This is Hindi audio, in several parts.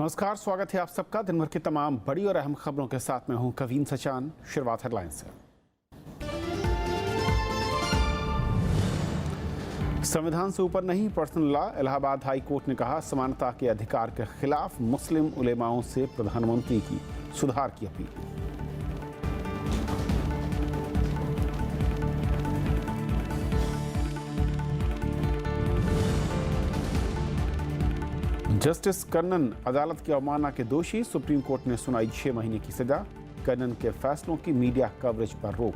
नमस्कार, स्वागत है आप सबका दिन भर की तमाम बड़ी और अहम खबरों के साथ मैं हूं कवीन सचान। शुरुआत हेडलाइन से। संविधान से ऊपर नहीं personal law, Allahabad high court ने कहा समानता के अधिकार के खिलाफ मुस्लिम उलेमाओं से प्रधानमंत्री की सुधार की अपील। जस्टिस कन्नन अदालत की अवमानना के दोषी, सुप्रीम कोर्ट ने सुनाई 6 महीने की सजा। कन्नन के फैसलों की मीडिया कवरेज पर रोक।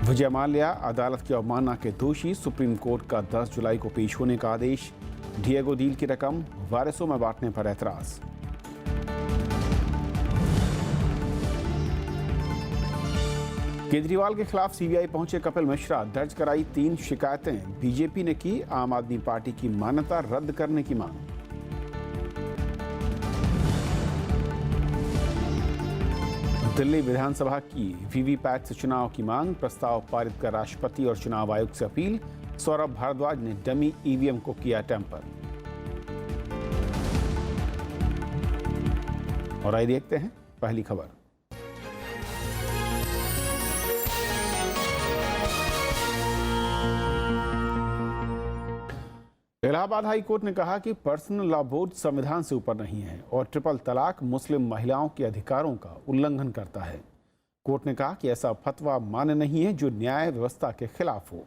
विजय माल्या अदालत की अवमानना के दोषी, सुप्रीम कोर्ट का 10 जुलाई को पेश होने का आदेश। डिएगो डील की रकम वारिसों में बांटने पर ऐतराज। केजरीवाल के खिलाफ सीबीआई पहुंचे कपिल मिश्रा, दर्ज कराई 3 शिकायतें। बीजेपी ने की आम आदमी पार्टी की मान्यता रद्द करने की मांग। दिल्ली विधानसभा की वीवीपैट से चुनाव की मांग, प्रस्ताव पारित कर राष्ट्रपति और चुनाव आयोग से अपील। सौरभ भारद्वाज ने डमी ईवीएम को किया टेम्पर। और आइए देखते हैं पहली खबर। इलाहाबाद हाई कोर्ट ने कहा कि पर्सनल लॉ बोर्ड संविधान से ऊपर नहीं है और ट्रिपल तलाक मुस्लिम महिलाओं के अधिकारों का उल्लंघन करता है। कोर्ट ने कहा कि ऐसा फतवा मान्य नहीं है जो न्याय व्यवस्था के खिलाफ हो।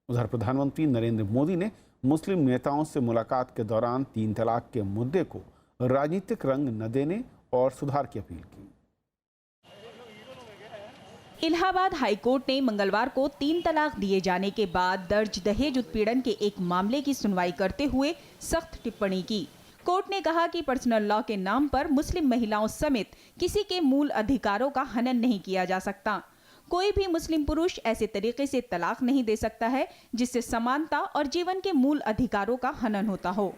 उधर प्रधानमंत्री नरेंद्र मोदी ने मुस्लिम नेताओं से मुलाकात के दौरान 3 तलाक के मुद्दे को राजनीतिक रंग न देने और सुधार की अपील की। इलाहाबाद हाईकोर्ट ने मंगलवार को 3 तलाक दिए जाने के बाद दर्ज दहेज उत्पीड़न के एक मामले की सुनवाई करते हुए सख्त टिप्पणी की। कोर्ट ने कहा कि पर्सनल लॉ के नाम पर मुस्लिम महिलाओं समेत किसी के मूल अधिकारों का हनन नहीं किया जा सकता। कोई भी मुस्लिम पुरुष ऐसे तरीके से तलाक नहीं दे सकता है जिससे समानता और जीवन के मूल अधिकारों का हनन होता हो।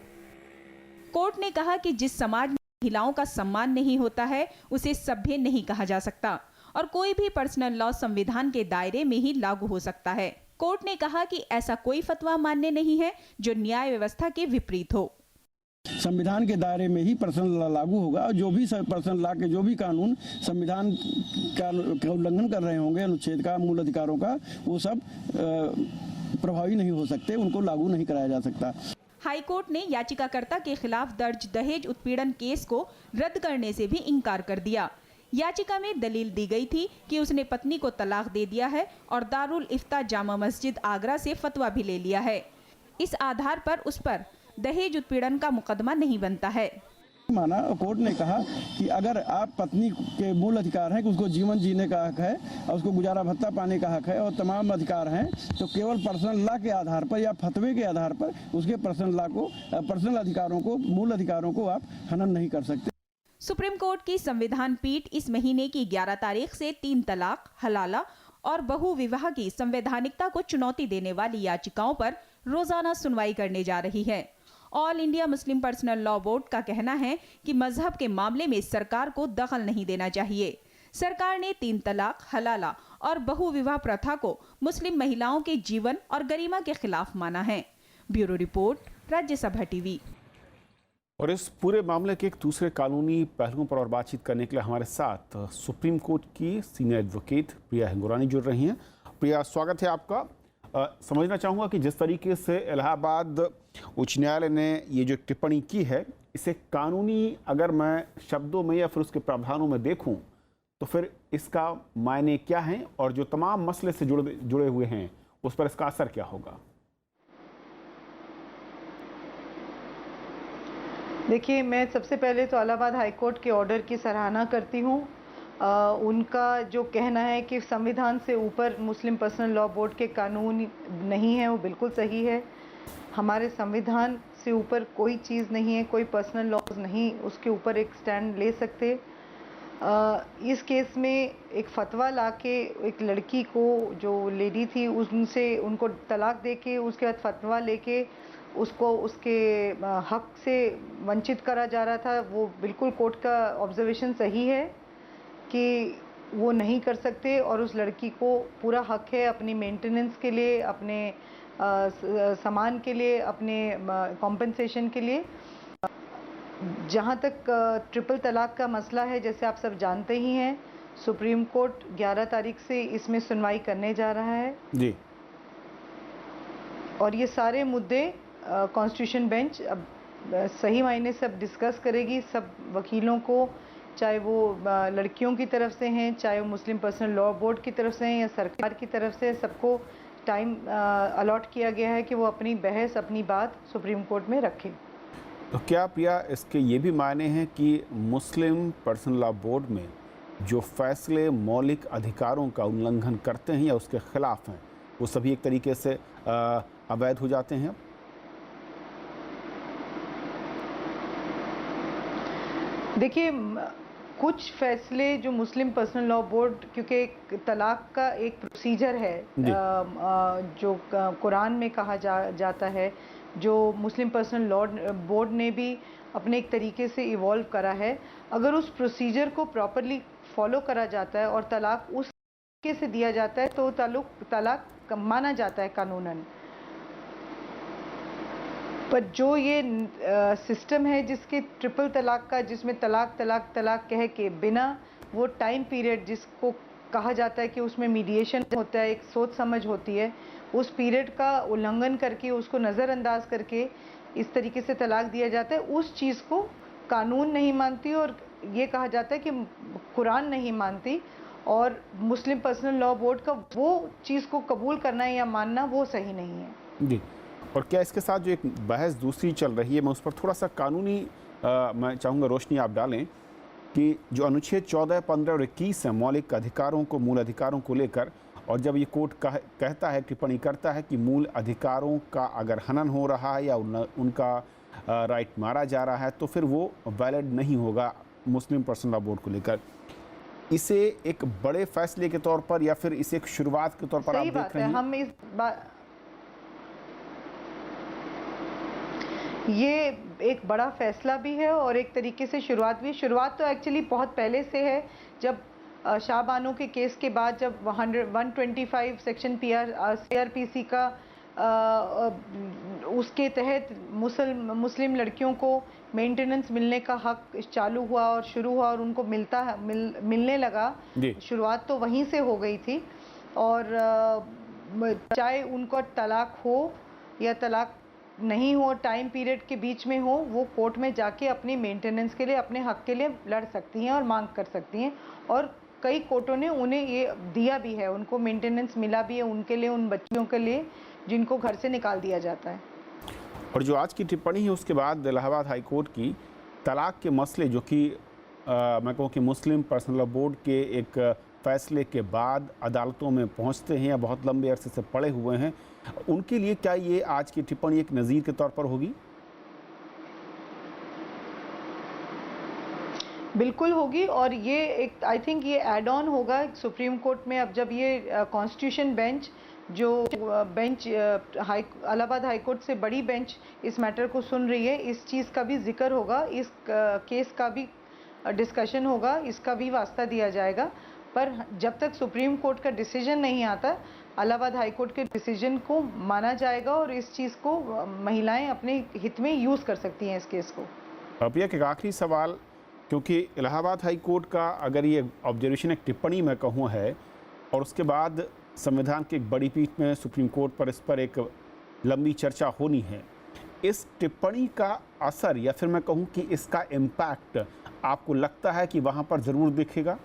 कोर्ट ने कहा कि जिस समाज में महिलाओं का सम्मान नहीं होता है उसे सभ्य नहीं कहा जा सकता और कोई भी पर्सनल लॉ संविधान के दायरे में ही लागू हो सकता है। कोर्ट ने कहा कि ऐसा कोई फतवा मान्य नहीं है जो न्याय व्यवस्था के विपरीत हो। संविधान के दायरे में ही पर्सनल लॉ लागू होगा और जो भी पर्सनल लॉ के जो भी कानून संविधान का उल्लंघन कर रहे होंगे, अनुच्छेद का, मूल अधिकारों का, वो सब प्रभावी नहीं हो सकते, उनको लागू नहीं कराया जा सकता। हाईकोर्ट ने याचिकाकर्ता के खिलाफ दर्ज दहेज उत्पीड़न केस को रद्द करने से भी इनकार कर दिया। याचिका में दलील दी गई थी कि उसने पत्नी को तलाक दे दिया है और दारुल इफ्ता जामा मस्जिद आगरा से फतवा भी ले लिया है। इस आधार पर उस पर दहेज उत्पीड़न का मुकदमा नहीं बनता है। माना कोर्ट ने कहा कि अगर आप पत्नी के मूल अधिकार हैं कि उसको जीवन जीने का हक है और उसको गुजारा भत्ता पाने का हक है और तमाम अधिकार हैं, तो केवल पर्सनल लॉ के आधार पर या फतवे के आधार पर उसके पर्सनल अधिकारों को, मूल अधिकारों को आप हनन नहीं कर सकते। सुप्रीम कोर्ट की संविधान पीठ इस महीने की 11 तारीख से 3 तलाक, हलाला और बहु विवाह की संवैधानिकता को चुनौती देने वाली याचिकाओं पर रोजाना सुनवाई करने जा रही है। All India Muslim personal law board का कहना है कि मजहब के मामले में सरकार को दखल नहीं देना चाहिए। सरकार ने 3 तलाक, हलाला और बहु विवाह प्रथा को मुस्लिम महिलाओं के जीवन और गरिमा के खिलाफ माना है। Bureau report, Rajya Sabha TV. और इस पूरे मामले के एक दूसरे कानूनी पहलुओं पर और बातचीत करने के लिए हमारे साथ सुप्रीम कोर्ट की सीनियर एडवोकेट प्रिया हिंगोरानी जुड़ रही हैं। प्रिया, स्वागत है आपका। समझना चाहूँगा कि जिस तरीके से इलाहाबाद उच्च न्यायालय ने ये जो टिप्पणी की है, इसे कानूनी अगर मैं शब्दों में या फिर उसके प्रावधानों में देखूं तो फिर इसका मायने क्या है और जो तमाम मसले से जुड़े हुए हैं उस पर इसका असर क्या होगा? देखिए, मैं सबसे पहले तो इलाहाबाद हाईकोर्ट के ऑर्डर की सराहना करती हूँ। उनका जो कहना है कि संविधान से ऊपर मुस्लिम पर्सनल लॉ बोर्ड के कानून नहीं है, वो बिल्कुल सही है। हमारे संविधान से ऊपर कोई चीज़ नहीं है, कोई पर्सनल लॉज नहीं उसके ऊपर एक स्टैंड ले सकते। इस केस में एक फतवा लाके एक लड़की को, जो लेडी थी, उनको तलाक दे के उसके बाद फतवा लेके उसको उसके हक से वंचित करा जा रहा था। वो बिल्कुल कोर्ट का ऑब्जर्वेशन सही है कि वो नहीं कर सकते और उस लड़की को पूरा हक है अपनी मेंटेनेंस के लिए, अपने सामान के लिए, अपने कॉम्पेंसेशन के लिए। जहाँ तक ट्रिपल तलाक का मसला है, जैसे आप सब जानते ही हैं, सुप्रीम कोर्ट 11 तारीख से इसमें सुनवाई करने जा रहा है जी। और ये सारे मुद्दे कॉन्स्टिट्यूशन बेंच अब सही मायने से अब डिस्कस करेगी। सब वकीलों को, चाहे वो लड़कियों की तरफ से हैं, चाहे वो मुस्लिम पर्सनल लॉ बोर्ड की तरफ से हैं या सरकार की तरफ से, सबको टाइम अलॉट किया गया है कि वो अपनी बहस, अपनी बात सुप्रीम कोर्ट में रखें। तो क्या प्रिया, इसके ये भी मायने हैं कि मुस्लिम पर्सनल लॉ बोर्ड में जो फैसले मौलिक अधिकारों का उल्लंघन करते हैं या उसके खिलाफ हैं, वो सभी एक तरीके से अवैध हो जाते हैं? देखिए, कुछ फैसले जो मुस्लिम पर्सनल लॉ बोर्ड, क्योंकि तलाक का एक प्रोसीजर है जो कुरान में कहा जाता है, जो मुस्लिम पर्सनल लॉ बोर्ड ने भी अपने एक तरीके से इवॉल्व करा है। अगर उस प्रोसीजर को प्रॉपरली फॉलो करा जाता है और तलाक उस तरीके से दिया जाता है तो तलाक माना जाता है कानूनन। पर जो ये सिस्टम है जिसके ट्रिपल तलाक का, जिसमें तलाक तलाक तलाक कह के बिना वो टाइम पीरियड जिसको कहा जाता है कि उसमें मीडिएशन होता है, एक सोच समझ होती है, उस पीरियड का उल्लंघन करके, उसको नज़रअंदाज करके इस तरीके से तलाक दिया जाता है, उस चीज़ को कानून नहीं मानती और ये कहा जाता है कि कुरान नहीं मानती, और मुस्लिम पर्सनल लॉ बोर्ड का वो चीज़ को कबूल करना या मानना वो सही नहीं है। जी। और क्या इसके साथ जो एक बहस दूसरी चल रही है, मैं उस पर थोड़ा सा कानूनी मैं चाहूँगा रोशनी आप डालें कि जो अनुच्छेद 14, 15 और 21 है मौलिक अधिकारों को, मूल अधिकारों को लेकर, और जब ये कोर्ट कहता है, टिप्पणी करता है कि मूल अधिकारों का अगर हनन हो रहा है या उनका राइट मारा जा रहा है तो फिर वो वैलिड नहीं होगा मुस्लिम पर्सनल लॉ बोर्ड को लेकर। इसे एक बड़े फैसले के तौर पर या फिर इसे एक शुरुआत के तौर पर आप देख रहे हैं? हम इस ये एक बड़ा फैसला भी है और एक तरीके से शुरुआत भी। शुरुआत तो एक्चुअली बहुत पहले से है, जब शाह बानो के केस के बाद, जब 125 सेक्शन CRPC का उसके तहत मुस्लिम लड़कियों को मेंटेनेंस मिलने का हक चालू हुआ और शुरू हुआ और उनको मिलने लगा। शुरुआत तो वहीं से हो गई थी। और चाहे उनको तलाक हो या तलाक नहीं हो, टाइम पीरियड के बीच में हो, वो कोर्ट में जाके अपनी मेंटेनेंस के लिए, अपने हक के लिए लड़ सकती हैं और मांग कर सकती हैं। और कई कोर्टों ने उन्हें ये दिया भी है, उनको मेंटेनेंस मिला भी है उनके लिए, उन बच्चियों के लिए जिनको घर से निकाल दिया जाता है। और जो आज की टिप्पणी है उसके बाद इलाहाबाद हाई कोर्ट की तलाक के मसले, जो कि मैं कहूँ कि मुस्लिम पर्सनल लॉ बोर्ड के एक फैसले के बाद अदालतों में पहुँचते हैं या बहुत लंबे अरसे से पड़े हुए हैं, उनके लिए क्या ये आज की टिप्पणी एक नज़ीर के तौर पर होगी? बिल्कुल होगी। और ये एक, आई थिंक ये एड ऑन होगा सुप्रीम कोर्ट में। अब जब ये कॉन्स्टिट्यूशन बेंच, जो बेंच इलाहाबाद हाई कोर्ट से बड़ी बेंच इस मैटर को सुन रही है, इस चीज़ का भी जिक्र होगा, इस केस का भी डिस्कशन होगा, इसका भी वास्ता दिया जाएगा। पर जब तक सुप्रीम कोर्ट का डिसीजन नहीं आता, इलाहाबाद हाई कोर्ट के डिसीजन को माना जाएगा और इस चीज़ को महिलाएं अपने हित में यूज़ कर सकती हैं इस केस को। अब एक आखिरी सवाल, क्योंकि इलाहाबाद हाई कोर्ट का अगर ये ऑब्जर्वेशन, एक टिप्पणी मैं कहूँ है, और उसके बाद संविधान की एक बड़ी पीठ में सुप्रीम कोर्ट पर इस पर एक लंबी चर्चा होनी है, इस टिप्पणी का असर या फिर मैं कहूँ कि इसका इम्पैक्ट आपको लगता है कि वहाँ पर ज़रूर दिखेगा?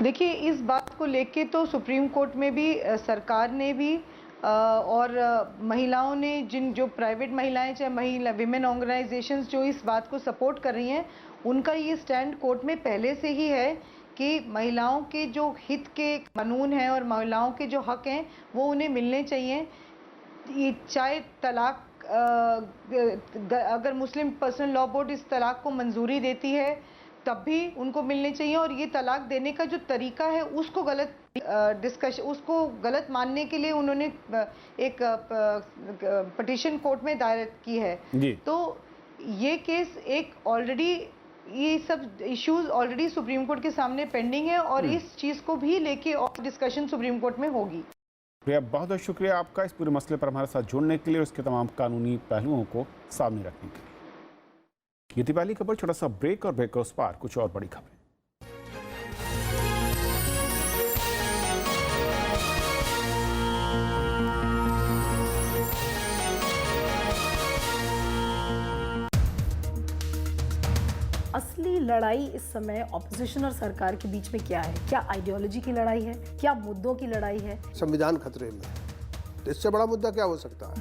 देखिए, इस बात को लेके तो सुप्रीम कोर्ट में भी सरकार ने भी और महिलाओं ने, जो प्राइवेट महिलाएं, चाहे विमेन ऑर्गेनाइजेशंस जो इस बात को सपोर्ट कर रही हैं, उनका ये स्टैंड कोर्ट में पहले से ही है कि महिलाओं के जो हित के कानून हैं और महिलाओं के जो हक हैं वो उन्हें मिलने चाहिए। चाहे तलाक, अगर मुस्लिम पर्सनल लॉ बोर्ड इस तलाक को मंजूरी देती है तब भी उनको मिलने चाहिए। और ये तलाक देने का जो तरीका है उसको उसको गलत मानने के लिए उन्होंने एक पिटीशन कोर्ट में दायर की है। तो ये केस एक ऑलरेडी ये सब इश्यूज ऑलरेडी सुप्रीम कोर्ट के सामने पेंडिंग है और इस चीज़ को भी लेके और डिस्कशन सुप्रीम कोर्ट में होगी। प्रिया, बहुत बहुत शुक्रिया आपका इस पूरे मसले पर हमारे साथ जुड़ने के लिए और उसके तमाम कानूनी पहलुओं को सामने रखने के लिए। ये थी पहली खबर। छोटा सा ब्रेक और ब्रेक के उस पार कुछ और बड़ी खबरें। असली लड़ाई इस समय ऑपोजिशन और सरकार के बीच में क्या है? क्या आइडियोलॉजी की लड़ाई है? क्या मुद्दों की लड़ाई है? संविधान खतरे में है, तो इससे बड़ा मुद्दा क्या हो सकता है?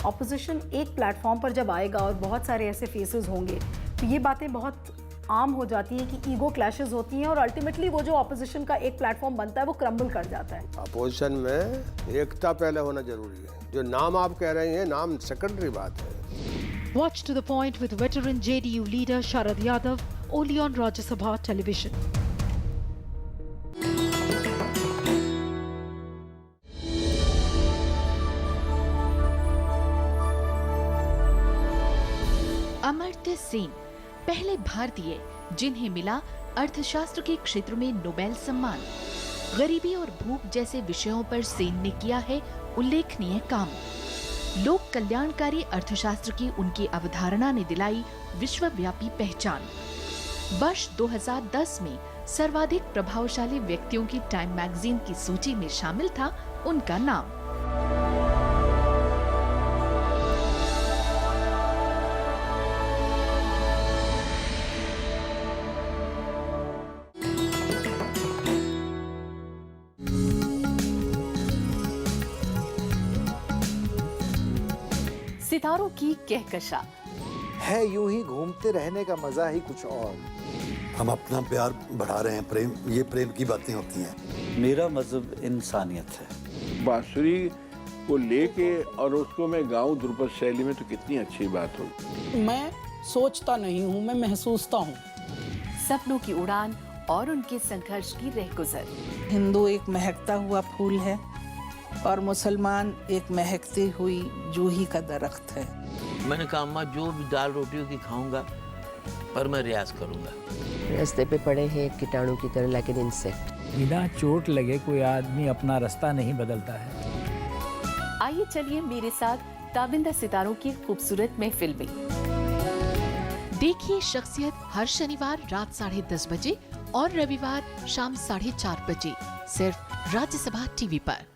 ऑपोजिशन एक प्लेटफॉर्म पर जब आएगा और बहुत सारे ऐसे फेसेस होंगे तो ये बातें बहुत आम हो जाती हैं कि ईगो क्लैशेस होती हैं और अल्टीमेटली वो जो ऑपोजिशन का एक प्लेटफॉर्म बनता है वो क्रम्बल कर जाता है। अपोजिशन में एकता पहले होना जरूरी है। जो नाम आप कह रहे हैं, नाम सेकेंडरी बात है। Watch to the point with veteran JDU leader Sharad Yadav only on Rajya Sabha television. Amartya Sen पहले भारतीय जिन्हें मिला अर्थशास्त्र के क्षेत्र में नोबेल सम्मान। गरीबी और भूख जैसे विषयों पर सेन ने किया है उल्लेखनीय काम। लोक कल्याणकारी अर्थशास्त्र की उनकी अवधारणा ने दिलाई विश्वव्यापी पहचान। वर्ष 2010 में सर्वाधिक प्रभावशाली व्यक्तियों की टाइम मैगजीन की सूची में शामिल था उनका नाम। सितारों की कहकशा है, यूं ही घूमते रहने का मजा ही कुछ और। हम अपना प्यार बढ़ा रहे हैं, प्रेम, ये प्रेम की बातें होती हैं। मेरा मजहब इंसानियत है। बांसुरी को लेके और उसको मैं गाऊं ध्रुपद शैली में तो कितनी अच्छी बात हो। मैं सोचता नहीं हूँ, मैं महसूसता हूँ। सपनों की उड़ान और उनके संघर्ष की रहगुजर। हिंदू एक महकता हुआ फूल है और मुसलमान एक महकती हुई जूही का दरख्त है। मैंने कहा अम्मा जो भी दाल रोटियों की खाऊंगा पर मैं रियाज करूंगा। रास्ते पे पड़े हैं कीटाणु की तरह लाइक एन इंसेक्ट। बिना चोट लगे कोई आदमी अपना रास्ता नहीं बदलता है। आइए चलिए मेरे साथ ताबिंदा सितारों की खूबसूरत महफिल में। देखिए शख्सियत हर शनिवार रात 10:30 बजे और रविवार शाम 4:30 बजे सिर्फ राज्यसभा टीवी पर।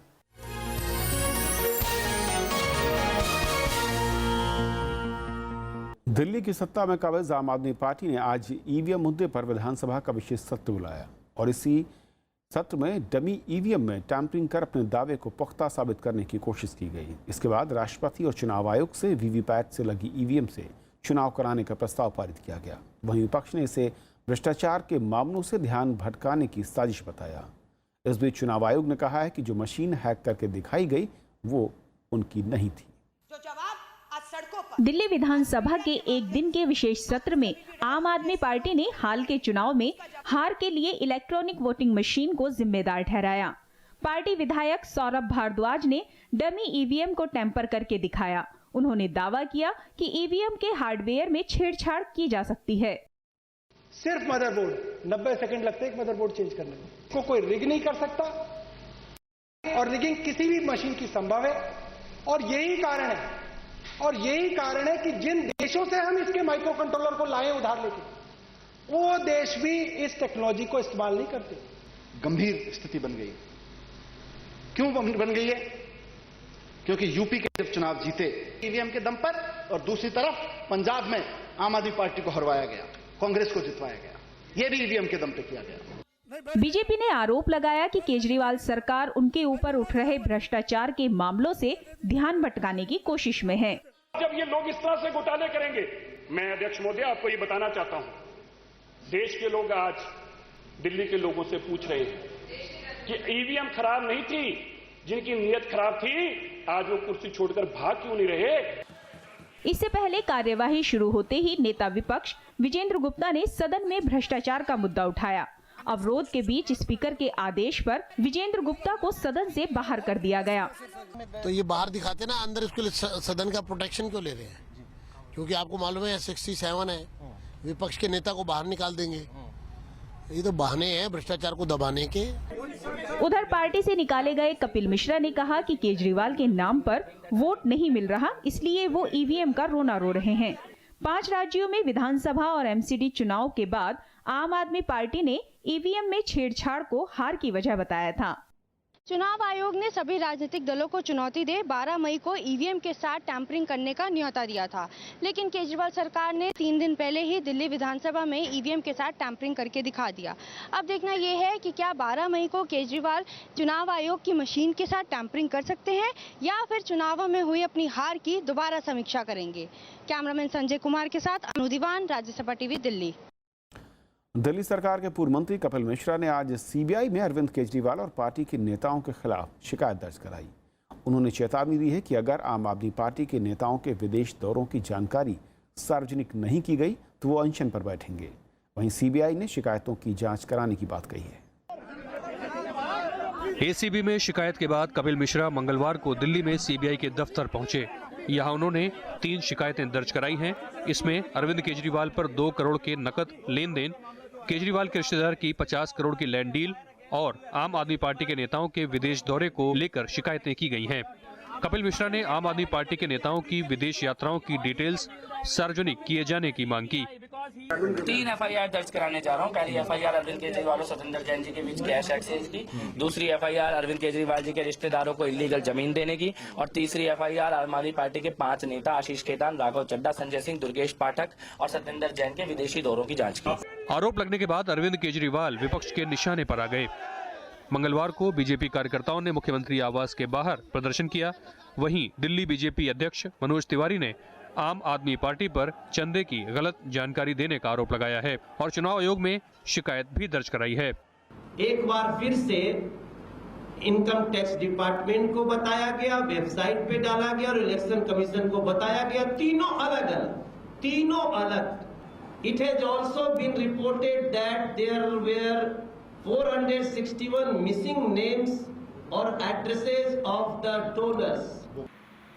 दिल्ली की सत्ता में काबिज आम आदमी पार्टी ने आज ईवीएम मुद्दे पर विधानसभा का विशेष सत्र बुलाया और इसी सत्र में डमी ईवीएम में टैंपरिंग कर अपने दावे को पुख्ता साबित करने की कोशिश की गई। इसके बाद राष्ट्रपति और चुनाव आयोग से वीवीपैट से लगी ईवीएम से चुनाव कराने का प्रस्ताव पारित किया गया। वहीं विपक्ष ने इसे भ्रष्टाचार के मामलों से ध्यान भटकाने की साजिश बताया। इस बीच चुनाव आयोग ने कहा है कि जो मशीन हैक करके दिखाई गई वो उनकी नहीं थी। दिल्ली विधानसभा के एक दिन के विशेष सत्र में आम आदमी पार्टी ने हाल के चुनाव में हार के लिए इलेक्ट्रॉनिक वोटिंग मशीन को जिम्मेदार ठहराया। पार्टी विधायक सौरभ भारद्वाज ने डमी ईवीएम को टेम्पर करके दिखाया। उन्होंने दावा किया कि ईवीएम के हार्डवेयर में छेड़छाड़ की जा सकती है। सिर्फ मदरबोर्ड 90 सेकंड लगते हैं एक मदरबोर्ड चेंज करने में। को कोई रिग नहीं कर सकता और रिगिंग किसी भी मशीन की संभव है और यही कारण है कि जिन देशों से हम इसके माइक्रो कंट्रोलर को लाए उधार लेके, वो देश भी इस टेक्नोलॉजी को इस्तेमाल नहीं करते। गंभीर स्थिति बन गई। क्यों बन गई है? क्योंकि यूपी के जब चुनाव जीते ईवीएम के दम पर और दूसरी तरफ पंजाब में आम आदमी पार्टी को हरवाया गया, कांग्रेस को जितवाया गया। यह भी ईवीएम के दम पे किया गया। बीजेपी ने आरोप लगाया कि केजरीवाल सरकार उनके ऊपर उठ रहे भ्रष्टाचार के मामलों से ध्यान भटकाने की कोशिश में है। जब ये लोग इस तरह से घोटाले करेंगे, मैं अध्यक्ष महोदय आपको ये बताना चाहता हूं, देश के लोग आज दिल्ली के लोगों से पूछ रहे हैं कि ईवीएम खराब नहीं थी, जिनकी नीयत खराब थी आज वो कुर्सी छोड़कर भाग क्यों नहीं रहे। इससे पहले कार्यवाही शुरू होते ही नेता विपक्ष विजेंद्र गुप्ता ने सदन में भ्रष्टाचार का मुद्दा उठाया। अवरोध के बीच स्पीकर के आदेश पर विजेंद्र गुप्ता को सदन से बाहर कर दिया गया। तो ये बाहर दिखाते ना, अंदर इसके लिए सदन का प्रोटेक्शन क्यों ले रहे हैं? क्योंकि आपको मालूम है 67 है, विपक्ष के नेता को बाहर निकाल देंगे। ये तो बहाने हैं भ्रष्टाचार को दबाने के। उधर पार्टी से निकाले गए कपिल मिश्रा ने कहा कि केजरीवाल के नाम पर वोट नहीं मिल रहा, इसलिए वो ईवीएम का रोना रो रहे हैं। 5 राज्यों में विधानसभा और एमसीडी चुनाव के बाद आम आदमी पार्टी ने ईवीएम में छेड़छाड़ को हार की वजह बताया था। चुनाव आयोग ने सभी राजनीतिक दलों को चुनौती दे 12 मई को ईवीएम के साथ टैंपरिंग करने का न्योता दिया था, लेकिन केजरीवाल सरकार ने 3 दिन पहले ही दिल्ली विधानसभा में ईवीएम के साथ टैंपरिंग करके दिखा दिया। अब देखना यह है कि क्या 12 मई को केजरीवाल चुनाव आयोग की मशीन के साथ टैंपरिंग कर सकते हैं या फिर चुनावों में हुई अपनी हार की दोबारा समीक्षा करेंगे। कैमरामैन संजय कुमार के साथ अनु दीवान, राज्यसभा टीवी, दिल्ली। दिल्ली सरकार के पूर्व मंत्री कपिल मिश्रा ने आज सीबीआई में अरविंद केजरीवाल और पार्टी के नेताओं के खिलाफ शिकायत दर्ज कराई। उन्होंने चेतावनी दी है कि अगर आम आदमी पार्टी के नेताओं के विदेश दौरों की जानकारी सार्वजनिक नहीं की गई तो वो अनशन पर बैठेंगे। वहीं सीबीआई ने शिकायतों की जांच कराने की बात कही है। एसीबी में शिकायत के बाद कपिल मिश्रा मंगलवार को दिल्ली में सीबीआई के दफ्तर पहुंचे। यहां उन्होंने 3 शिकायतें दर्ज कराई हैं। इसमें अरविंद केजरीवाल पर 2 करोड़ के नकद लेन देन, केजरीवाल के रिश्तेदार की 50 करोड़ की लैंड डील और आम आदमी पार्टी के नेताओं के विदेश दौरे को लेकर शिकायतें की गई हैं। कपिल मिश्रा ने आम आदमी पार्टी के नेताओं की विदेश यात्राओं की डिटेल्स सार्वजनिक किए जाने की मांग की। 3 एफआईआर दर्ज कराने जा रहा हूँ। पहली एफआईआर अरविंद केजरीवाल और सतेंद्र जैन जी के बीच कैश एक्सचेंज की, दूसरी एफआईआर अरविंद केजरीवाल जी के रिश्तेदारों को इलीगल जमीन देने की और तीसरी एफआईआर आम आदमी पार्टी के 5 नेता आशीष खेतान, राघव चड्ढा, संजय सिंह, दुर्गेश पाठक और सतेंद्र जैन के विदेशी दौरों की जाँच की। आरोप लगने के बाद अरविंद केजरीवाल विपक्ष के निशाने पर आ गए। मंगलवार को बीजेपी कार्यकर्ताओं ने मुख्यमंत्री आवास के बाहर प्रदर्शन किया। वहीं दिल्ली बीजेपी अध्यक्ष मनोज तिवारी ने आम आदमी पार्टी पर चंदे की गलत जानकारी देने का आरोप लगाया है और चुनाव आयोग में शिकायत भी दर्ज कराई है। एक बार फिर से इनकम टैक्स डिपार्टमेंट को बताया गया, वेबसाइट पे डाला गया और इलेक्शन कमीशन को बताया गया, तीनों अलग। It has also been reported that there were 461 missing names or addresses of the donors.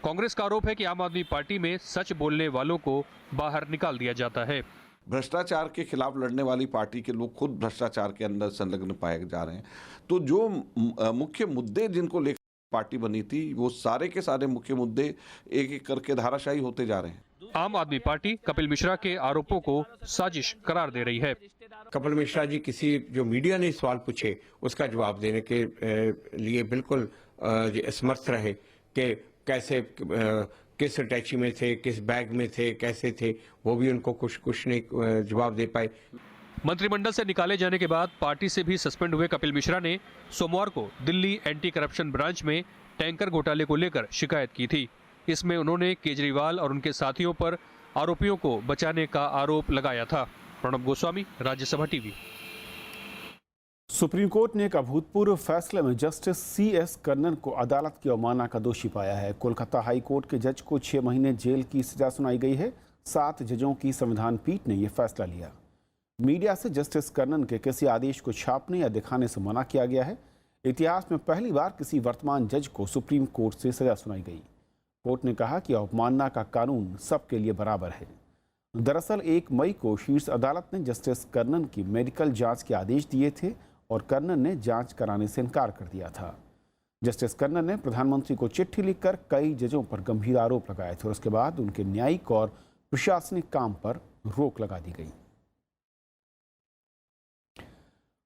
Congress का आरोप है कि आम आदमी पार्टी में सच बोलने वालों को बाहर निकाल दिया जाता है। भ्रष्टाचार के खिलाफ लड़ने वाली पार्टी के लोग खुद भ्रष्टाचार के अंदर संलग्न पाए जा रहे हैं। तो जो मुख्य मुद्दे जिनको लेकर पार्टी बनी थी वो सारे के सारे मुख्य मुद्दे एक एक करके धाराशायी होते जा रहे हैं। आम आदमी पार्टी कपिल मिश्रा के आरोपों को साजिश करार दे रही है। कपिल मिश्रा जी किसी जो मीडिया ने सवाल पूछे उसका जवाब देने के लिए बिल्कुल समर्थ रहे कि कैसे किस अटैची में थे, किस बैग में थे, कैसे थे, वो भी उनको कुछ नहीं जवाब दे पाए। मंत्रिमंडल से निकाले जाने के बाद पार्टी से भी सस्पेंड हुए कपिल मिश्रा ने सोमवार को दिल्ली एंटी करप्शन ब्रांच में टैंकर घोटाले को लेकर शिकायत की थी। इसमें उन्होंने केजरीवाल और उनके साथियों पर आरोपियों को बचाने का आरोप लगाया था। Pranab Goswami, Rajya Sabha TV. Supreme court ने एक अभूतपूर्व फैसले में जस्टिस CS कर्णन को अदालत की अवमानना का दोषी पाया है। कोलकाता हाई कोर्ट के जज को 6 महीने जेल की सजा सुनाई गई है। 7 जजों की संविधान पीठ ने यह फैसला लिया। मीडिया से जस्टिस कर्णन के किसी आदेश को छापने या दिखाने से मना किया गया है। इतिहास में पहली बार किसी वर्तमान जज को सुप्रीम कोर्ट से सजा सुनाई गई। कोर्ट ने कहा कि अवमानना का कानून सबके लिए बराबर है। दरअसल 1 मई को शीर्ष अदालत ने जस्टिस कर्णन की मेडिकल जांच के आदेश दिए थे और कर्णन ने जांच कराने से इनकार कर दिया था। जस्टिस कर्णन ने प्रधानमंत्री को चिट्ठी लिखकर कई जजों पर गंभीर आरोप लगाए थे और उसके बाद उनके न्यायिक और प्रशासनिक काम पर रोक लगा दी गई।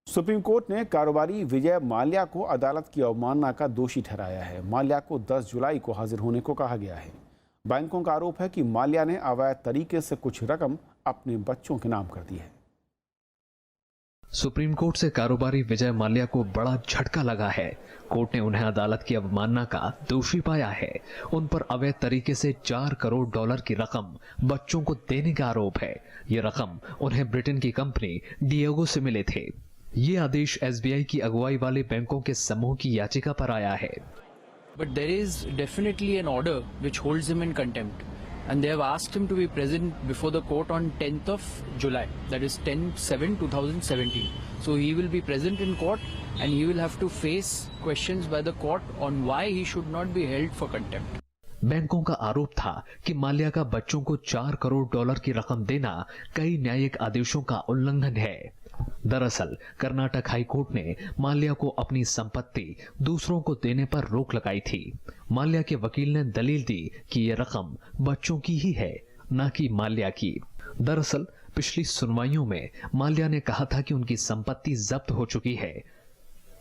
सुप्रीम कोर्ट ने कारोबारी विजय माल्या को अदालत की अवमानना का दोषी ठहराया है। माल्या को 10 जुलाई को हाजिर होने को कहा गया है। बैंकों का आरोप है कि माल्या ने अवैध तरीके से कुछ रकम अपने बच्चों के नाम कर दी है। सुप्रीम कोर्ट से कारोबारी विजय माल्या को बड़ा झटका लगा है। कोर्ट ने उन्हें अदालत की अवमानना का दोषी पाया है। उन पर अवैध तरीके से $4 करोड़ की रकम बच्चों को देने का आरोप है। ये रकम उन्हें ब्रिटेन की कंपनी डिएगो से मिले थे। ये आदेश SBI की अगुवाई वाले बैंकों के समूह की याचिका पर आया है। But there is definitely an order which holds him in contempt, and they have asked him to be present before the court on 10th of July, that is 10/7/2017. So he will be present in court and he will have to face questions by the court on why he should not be held for contempt. बैंकों का आरोप था कि माल्या का बच्चों को 4 करोड़ डॉलर की रकम देना कई न्यायिक आदेशों का उल्लंघन है। दरअसल कर्नाटक हाईकोर्ट ने माल्या को अपनी संपत्ति दूसरों को देने पर रोक लगाई थी। माल्या के वकील ने दलील दी कि ये रकम बच्चों की ही है, न कि माल्या की। दरअसल पिछली सुनवाइयों में माल्या ने कहा था कि उनकी संपत्ति जब्त हो चुकी है,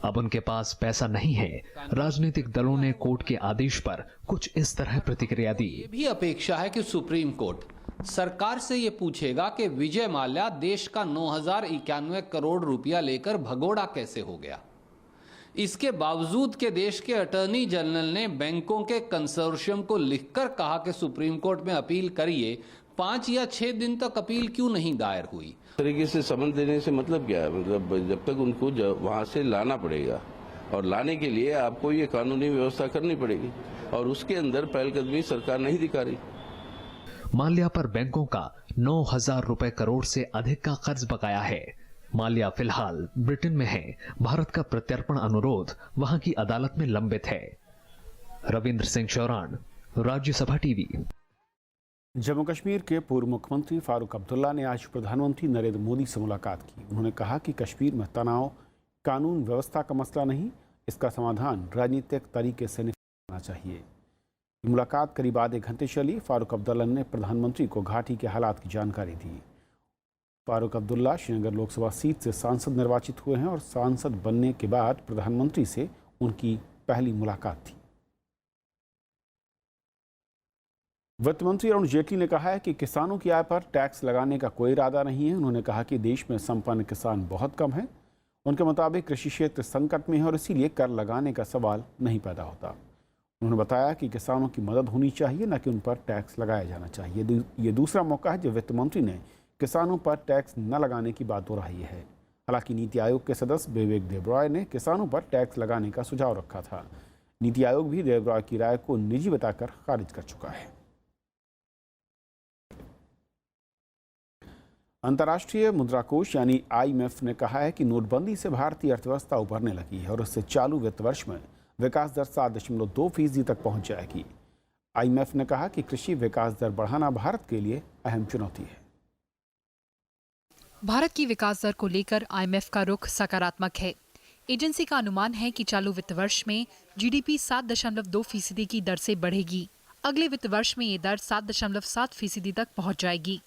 अब उनके पास पैसा नहीं है। राजनीतिक दलों ने कोर्ट के आदेश पर कुछ इस तरह प्रतिक्रिया दी। ये भी अपेक्षा है कि सुप्रीम कोर्ट सरकार से ये पूछेगा कि विजय माल्या देश का 9,091 करोड़ रुपया लेकर भगोड़ा कैसे हो गया। इसके बावजूद के देश के अटॉर्नी जनरल ने बैंकों के कंसोर्शियम को लिखकर कहा कि सुप्रीम कोर्ट में अपील करिए। 5 या 6 दिन तक अपील क्यों नहीं दायर हुई? तरीके से समन देने से मतलब क्या है? मतलब जब तक उनको वहां से लाना पड़ेगा, और लाने के लिए आपको ये कानूनी व्यवस्था करनी पड़ेगी, और उसके अंदर पहलकदमी सरकार नहीं दिखा रही। माल्या पर बैंकों का 9,000 रुपए करोड़ से अधिक का कर्ज बकाया है। माल्या फिलहाल ब्रिटेन में है। भारत का प्रत्यर्पण अनुरोध वहां की अदालत में लंबित है। रविंद्र सिंह चौरान, राज्यसभा टीवी। जम्मू कश्मीर के पूर्व मुख्यमंत्री फारूक अब्दुल्ला ने आज प्रधानमंत्री नरेंद्र मोदी से मुलाकात की। उन्होंने कहा कि कश्मीर में तनाव कानून व्यवस्था का मसला नहीं, इसका समाधान राजनीतिक तरीके से निपटना चाहिए। मुलाकात करीब आधे घंटे चली। फारूक अब्दुल्ला ने प्रधानमंत्री को घाटी के हालात की जानकारी दी। फारूक अब्दुल्ला श्रीनगर लोकसभा सीट से सांसद निर्वाचित हुए हैं और सांसद बनने के बाद प्रधानमंत्री से उनकी पहली मुलाकात थी। वित्त मंत्री अरुण जेटली ने कहा है कि किसानों की आय पर टैक्स लगाने का कोई इरादा नहीं है। उन्होंने कहा कि देश में संपन्न किसान बहुत कम हैं। उनके मुताबिक कृषि क्षेत्र संकट में है और इसीलिए कर लगाने का सवाल नहीं पैदा होता। उन्होंने बताया कि किसानों की मदद होनी चाहिए, न कि उन पर टैक्स लगाया जाना चाहिए। ये दूसरा मौका है जब वित्त मंत्री ने किसानों पर टैक्स न लगाने की बात दोहराई है। हालांकि नीति आयोग के सदस्य विवेक देबरॉय ने किसानों पर टैक्स लगाने का सुझाव रखा था। नीति आयोग भी देबरॉय की राय को निजी बताकर खारिज कर चुका है। अंतर्राष्ट्रीय मुद्रा कोष यानी IMF ने कहा है कि नोटबंदी से भारतीय अर्थव्यवस्था उभरने लगी है और इससे चालू वित्त वर्ष में विकास दर 7.2% तक पहुंच जाएगी। IMF ने कहा कि कृषि विकास दर बढ़ाना भारत के लिए अहम चुनौती है। भारत की विकास दर को लेकर IMF का रुख सकारात्मक है। एजेंसी का अनुमान है कि चालू वित्त वर्ष में GDP 7.2% की दर से बढ़ेगी। अगले वित्त वर्ष में ये दर 7.7% तक पहुंच जाएगी।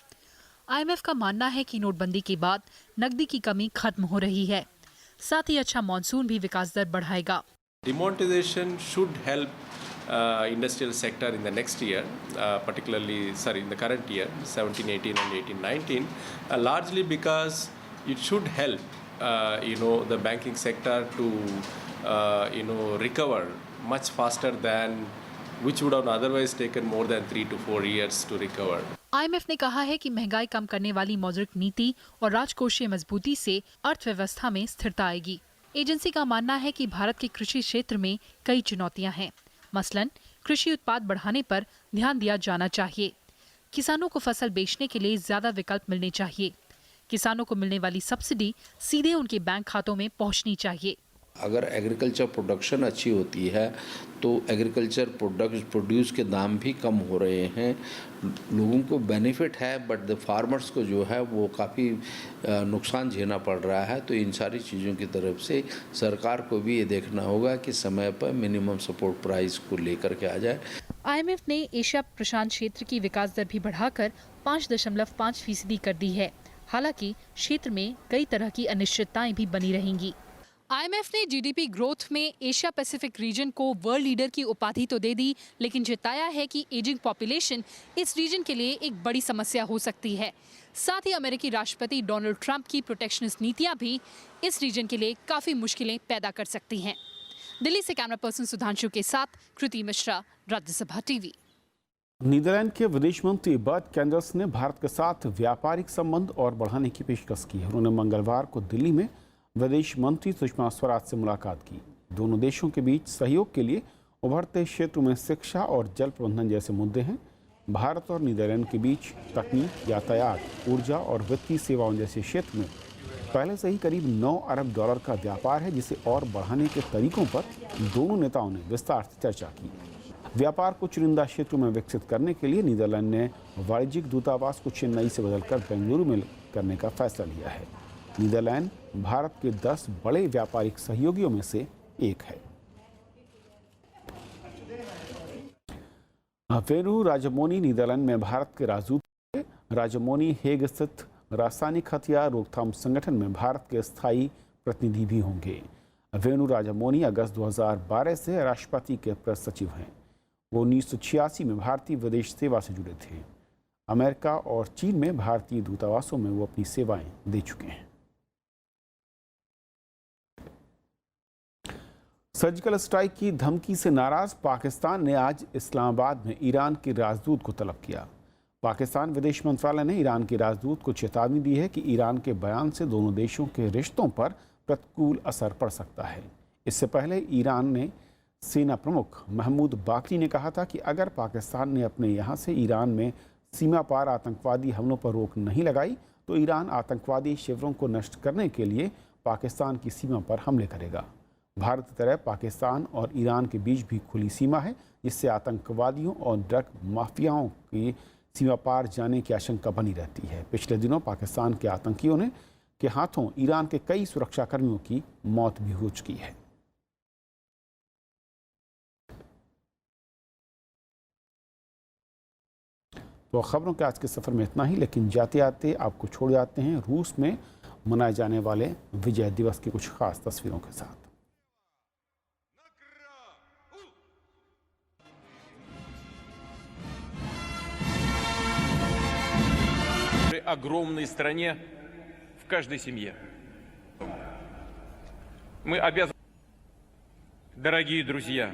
IMF का मानना है कि नोटबंदी के बाद नकदी की कमी खत्म हो रही है। साथ ही अच्छा मानसून भी विकास दर बढ़ाएगा। Demonetization should help industrial sector in the next year, in the current year, 17-18 and 18-19, largely because it should help, the banking sector to, recover much faster than which would have otherwise taken more than 3 to 4 years to recover. IMF ने कहा है कि महंगाई कम करने वाली मौद्रिक नीति और राजकोषीय मजबूती से अर्थव्यवस्था में स्थिरता आएगी। एजेंसी का मानना है कि भारत के कृषि क्षेत्र में कई चुनौतियां हैं। मसलन कृषि उत्पाद बढ़ाने पर ध्यान दिया जाना चाहिए। किसानों को फसल बेचने के लिए ज्यादा विकल्प मिलने चाहिए। किसानों को मिलने वाली सब्सिडी सीधे उनके बैंक खातों में पहुंचनी चाहिए। अगर एग्रीकल्चर प्रोडक्शन अच्छी होती है तो एग्रीकल्चर प्रोड्यूस के दाम भी कम हो रहे हैं। लोगों को बेनिफिट है, बट द फार्मर्स को जो है वो काफ़ी नुकसान झेलना पड़ रहा है। तो इन सारी चीज़ों की तरफ से सरकार को भी ये देखना होगा कि समय पर मिनिमम सपोर्ट प्राइस को लेकर के आ जाए। IMF ने एशिया प्रशांत क्षेत्र की विकास दर भी बढ़ाकर 5.5% कर दी है। हालांकि क्षेत्र में कई तरह की अनिश्चितताएं भी बनी रहेंगी। IMF ने GDP ग्रोथ में एशिया पैसिफिक रीजन को वर्ल्ड लीडर की उपाधि तो दे दी, लेकिन जताया है कि एजिंग पॉपुलेशन इस रीजन के लिए एक बड़ी समस्या हो सकती है। साथ ही अमेरिकी राष्ट्रपति डोनाल्ड ट्रंप की प्रोटेक्शनिस्ट नीतियां भी इस रीजन के लिए काफी मुश्किलें पैदा कर सकती हैं। दिल्ली से कैमरा पर्सन सुधांशु के साथ कृति मिश्रा, राज्यसभा टीवी। नीदरलैंड के विदेश मंत्री बर्ट कैंडर्स ने भारत के साथ व्यापारिक संबंध और बढ़ाने की पेशकश की है। उन्होंने मंगलवार को दिल्ली में विदेश मंत्री सुषमा स्वराज से मुलाकात की। दोनों देशों के बीच सहयोग के लिए उभरते क्षेत्रों में शिक्षा और जल प्रबंधन जैसे मुद्दे हैं। भारत और नीदरलैंड के बीच तकनीक, यातायात, ऊर्जा और वित्तीय सेवाओं जैसे क्षेत्र में पहले से ही करीब $9 अरब का व्यापार है, जिसे और बढ़ाने के तरीकों पर दोनों नेताओं ने विस्तार से चर्चा की। व्यापार को चुनिंदा क्षेत्रों में विकसित करने के लिए नीदरलैंड ने वाणिज्यिक दूतावास को चेन्नई से बदलकर बेंगलुरु में करने का फैसला लिया है। नीदरलैंड भारत के 10 बड़े व्यापारिक सहयोगियों में से एक है। वेनु राजामोनी नीदरलैंड में भारत के राजदूत हैं। राजामोनी हेग स्थित रासायनिक हथियार रोकथाम संगठन में भारत के स्थायी प्रतिनिधि भी होंगे। वेनु राजामोनी अगस्त 2012 से राष्ट्रपति के प्रेस सचिव हैं। वो 1986 में भारतीय विदेश सेवा से जुड़े थे। अमेरिका और चीन में भारतीय दूतावासों में वो अपनी सेवाएं दे चुके हैं। सर्जिकल स्ट्राइक की धमकी से नाराज पाकिस्तान ने आज इस्लामाबाद में ईरान के राजदूत को तलब किया। पाकिस्तान विदेश मंत्रालय ने ईरान के राजदूत को चेतावनी दी है कि ईरान के बयान से दोनों देशों के रिश्तों पर प्रतिकूल असर पड़ सकता है। इससे पहले ईरान ने सेना प्रमुख महमूद बाकरी ने कहा था कि अगर पाकिस्तान ने अपने यहाँ से ईरान में सीमा पार आतंकवादी हमलों पर रोक नहीं लगाई तो ईरान आतंकवादी शिविरों को नष्ट करने के लिए पाकिस्तान की सीमा पर हमले करेगा। भारत की तरह पाकिस्तान और ईरान के बीच भी खुली सीमा है, जिससे आतंकवादियों और ड्रग माफियाओं की सीमा पार जाने की आशंका बनी रहती है। पिछले दिनों पाकिस्तान के आतंकियों के हाथों ईरान के कई सुरक्षाकर्मियों की मौत भी हो चुकी है। तो खबरों के आज के सफर में इतना ही, लेकिन जाते आते आपको छोड़ जाते हैं रूस में मनाए जाने वाले विजय दिवस की कुछ खास तस्वीरों के साथ। Огромной стране в каждой семье. Мы обязаны, дорогие друзья,